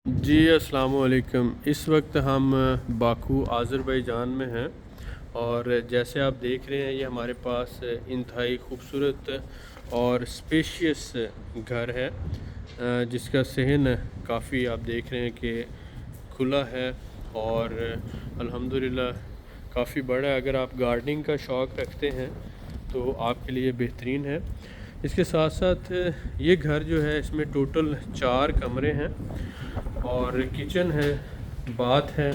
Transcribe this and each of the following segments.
جی अस्सलाम वालेकुम। इस वक्त हम बाकू आज़रबाईजान में हैं और जैसे आप देख रहे हैं ये हमारे पास इंतहाई खूबसूरत और स्पेशियस घर है जिसका सहन काफ़ी आप देख रहे हैं कि खुला है और अल्हम्दुलिल्लाह काफ़ी बड़ा है। अगर आप गार्डनिंग का शौक़ रखते हैं तो आपके लिए बेहतरीन है। इसके साथ साथ ये घर जो है इसमें टोटल 4 कमरे हैं और किचन है, बाथ है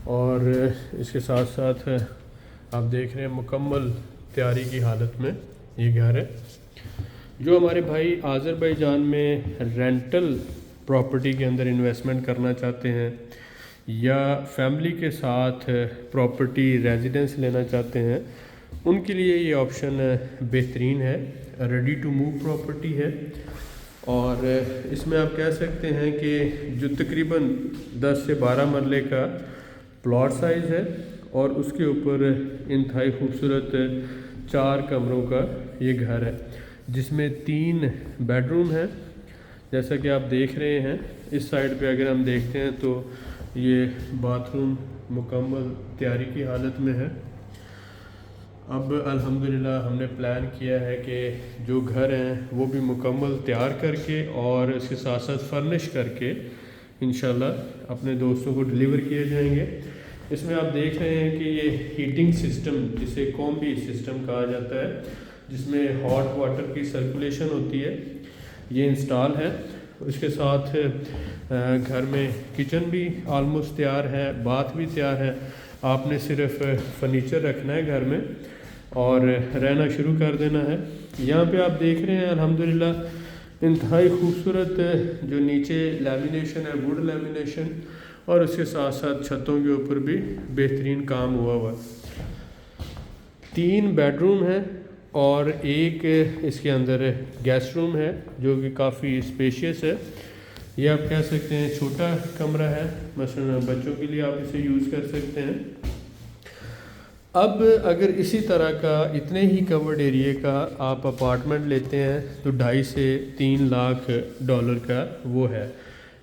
और इसके साथ साथ आप देख रहे हैं मुकम्मल तैयारी की हालत में ये घर है। जो हमारे भाई आज़रबाईजान में रेंटल प्रॉपर्टी के अंदर इन्वेस्टमेंट करना चाहते हैं या फैमिली के साथ प्रॉपर्टी रेजिडेंस लेना चाहते हैं, उनके लिए ये ऑप्शन बेहतरीन है। रेडी टू मूव प्रॉपर्टी है और इसमें आप कह सकते हैं कि जो तकरीबन 10 से 12 मरले का प्लॉट साइज़ है और उसके ऊपर इंतहाई खूबसूरत 4 कमरों का ये घर है जिसमें 3 बेडरूम है। जैसा कि आप देख रहे हैं इस साइड पे अगर हम देखते हैं तो ये बाथरूम मुकम्मल तैयारी की हालत में है। अब अल्हम्दुलिल्लाह हमने प्लान किया है कि जो घर हैं वो भी मुकम्मल तैयार करके और इसके साथ साथ फर्निश करके इंशाल्लाह अपने दोस्तों को डिलीवर किए जाएंगे। इसमें आप देख रहे हैं कि ये हीटिंग सिस्टम जिसे कॉम्बी सिस्टम कहा जाता है जिसमें हॉट वाटर की सर्कुलेशन होती है, ये इंस्टॉल है। उसके साथ घर में किचन भी आलमोस्ट तैयार है, बाथ भी तैयार है। आपने सिर्फ फर्नीचर रखना है घर में और रहना शुरू कर देना है। यहाँ पे आप देख रहे हैं अल्हम्दुलिल्लाह इंतहाई खूबसूरत जो नीचे लैमिनेशन है, वुड लैमिनेशन, और उसके साथ साथ छतों के ऊपर भी बेहतरीन काम हुआ। 3 बेडरूम है और एक इसके अंदर गेस्ट रूम है जो कि काफ़ी स्पेशियस है। ये आप कह सकते हैं छोटा कमरा है, मसलन बच्चों के लिए आप इसे यूज़ कर सकते हैं। अब अगर इसी तरह का इतने ही कवर्ड एरिया का आप अपार्टमेंट लेते हैं तो 2.5 से 3 लाख डॉलर का वो है,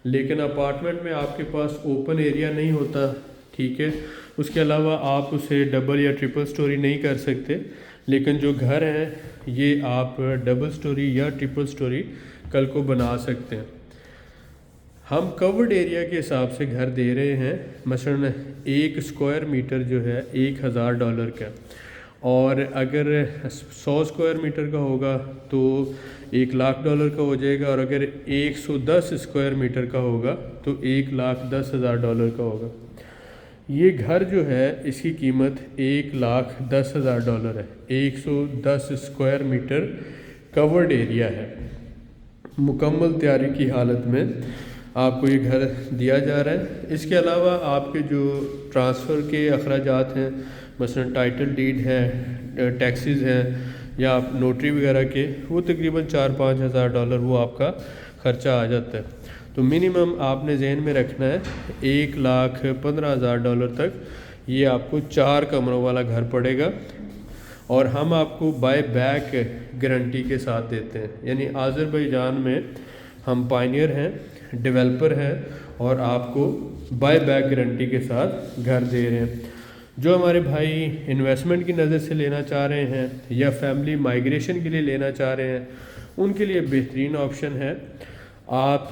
लेकिन अपार्टमेंट में आपके पास ओपन एरिया नहीं होता, ठीक है। उसके अलावा आप उसे डबल या ट्रिपल स्टोरी नहीं कर सकते, लेकिन जो घर हैं ये आप डबल स्टोरी या ट्रिपल स्टोरी कल को बना सकते हैं। हम कवर्ड एरिया के हिसाब से घर दे रहे हैं, मसलन 1 स्क्वायर मीटर जो है $1000 का, और अगर 100 स्क्वायर मीटर का होगा तो $1 लाख का हो जाएगा, और अगर 110 स्क्वायर मीटर का होगा तो $1,10,000 का होगा। ये घर जो है इसकी कीमत $1,10,000 है। 110 स्क्वायर मीटर कवर्ड एरिया है, मुकम्मल तैयारी की हालत में आपको ये घर दिया जा रहा है। इसके अलावा आपके जो ट्रांसफ़र के अखराजात हैं, मसलन टाइटल डीड है, टैक्सेस हैं या आप नोटरी वगैरह के, वो तकरीबन $4-5 हज़ार डॉलर वो आपका ख़र्चा आ जाता है। तो मिनिमम आपने जहन में रखना है $1,15,000 तक ये आपको 4 कमरों वाला घर पड़ेगा, और हम आपको बाय बैक गारंटी के साथ देते हैं। यानी आज़रबाईजान में हम पायनियर हैं, डेवलपर हैं, और आपको बाय बैक गारंटी के साथ घर दे रहे हैं। जो हमारे भाई इन्वेस्टमेंट की नज़र से लेना चाह रहे हैं या फैमिली माइग्रेशन के लिए लेना चाह रहे हैं, उनके लिए बेहतरीन ऑप्शन है। आप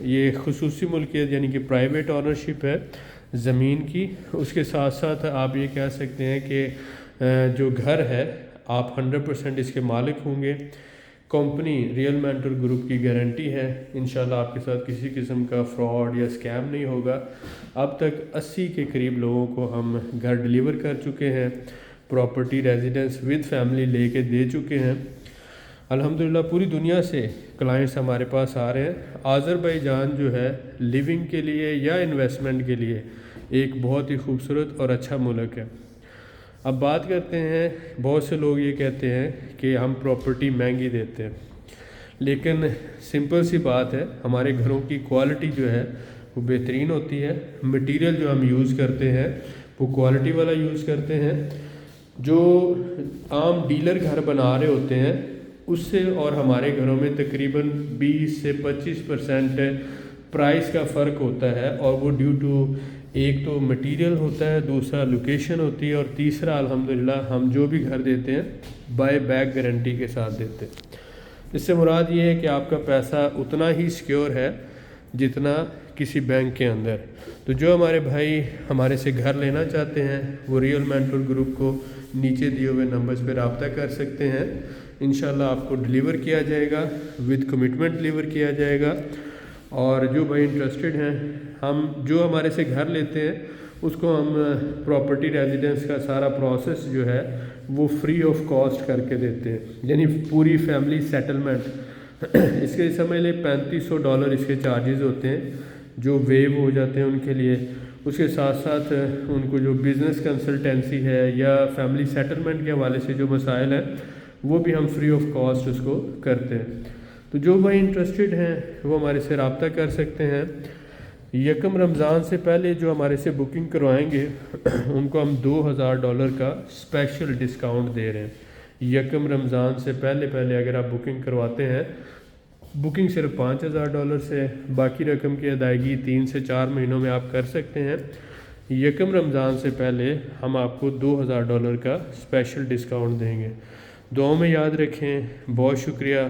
ये खुसूसी मुल्कियत यानी कि प्राइवेट ऑनरशिप है ज़मीन की, उसके साथ साथ आप ये कह सकते हैं कि जो घर है आप 100% इसके मालिक होंगे। कंपनी रियल मेंटर ग्रुप की गारंटी है, इंशाल्लाह आपके साथ किसी किस्म का फ्रॉड या स्कैम नहीं होगा। अब तक 80 के करीब लोगों को हम घर डिलीवर कर चुके हैं, प्रॉपर्टी रेजिडेंस विद फैमिली लेके दे चुके हैं। अल्हम्दुलिल्लाह पूरी दुनिया से क्लाइंट्स हमारे पास आ रहे हैं। आज़रबाईजान जो है लिविंग के लिए या इन्वेस्टमेंट के लिए एक बहुत ही खूबसूरत और अच्छा मुल्क है। अब बात करते हैं, बहुत से लोग ये कहते हैं कि हम प्रॉपर्टी महंगी देते हैं, लेकिन सिंपल सी बात है, हमारे घरों की क्वालिटी जो है वो बेहतरीन होती है। मटेरियल जो हम यूज़ करते हैं वो क्वालिटी वाला यूज़ करते हैं। जो आम डीलर घर बना रहे होते हैं उससे और हमारे घरों में तकरीबन 20 से 25% پرائس کا فرق ہوتا ہے، اور وہ ڈیو ٹو ایک تو مٹیریل ہوتا ہے، دوسرا لوکیشن ہوتی ہے، اور تیسرا الحمدللہ ہم جو بھی گھر دیتے ہیں بائی بیک گارنٹی کے ساتھ دیتے ہیں۔ اس سے مراد یہ ہے کہ آپ کا پیسہ اتنا ہی سیکیور ہے جتنا کسی بینک کے اندر۔ تو جو ہمارے بھائی ہمارے سے گھر لینا چاہتے ہیں وہ ریئل مینٹور گروپ کو نیچے دیے ہوئے نمبرز پہ رابطہ کر سکتے ہیں، انشاءاللہ آپ کو ڈلیور کیا جائے گا، ود کمٹمنٹ ڈلیور کیا جائے گا۔ اور جو بھائی انٹرسٹڈ ہیں، ہم جو ہمارے سے گھر لیتے ہیں اس کو ہم پراپرٹی ریزیڈنس کا سارا پروسیس جو ہے وہ فری آف کاسٹ کر کے دیتے ہیں، یعنی پوری فیملی سیٹلمنٹ۔ اس کے سمجھ لیں $3500 اس کے چارجز ہوتے ہیں جو ویو ہو جاتے ہیں ان کے لیے۔ اس کے ساتھ ساتھ ان کو جو بزنس کنسلٹنسی ہے یا فیملی سیٹلمنٹ کے حوالے سے جو مسائل ہیں وہ بھی ہم فری آف کاسٹ اس کو کرتے ہیں۔ تو جو بھائی انٹرسٹڈ ہیں وہ ہمارے سے رابطہ کر سکتے ہیں۔ 1 رمضان سے پہلے جو ہمارے سے بکنگ کروائیں گے ان کو ہم $2000 کا اسپیشل ڈسکاؤنٹ دے رہے ہیں۔ 1 رمضان سے پہلے اگر آپ بکنگ کرواتے ہیں، بکنگ صرف $5000 سے، باقی رقم کی ادائیگی 3 سے 4 مہینوں میں آپ کر سکتے ہیں۔ 1 رمضان سے پہلے ہم آپ کو $2000 کا اسپیشل ڈسکاؤنٹ دیں گے۔ دعاؤں میں یاد رکھیں۔ بہت شکریہ،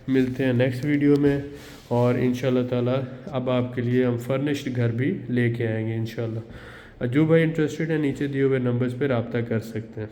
ملتے ہیں نیکسٹ ویڈیو میں، اور انشاءاللہ تعالی اب آپ کے لیے ہم فرنشڈ گھر بھی لے کے آئیں گے انشاءاللہ۔ جو بھائی انٹرسٹڈ ہیں نیچے دیے ہوئے نمبرز پہ رابطہ کر سکتے ہیں۔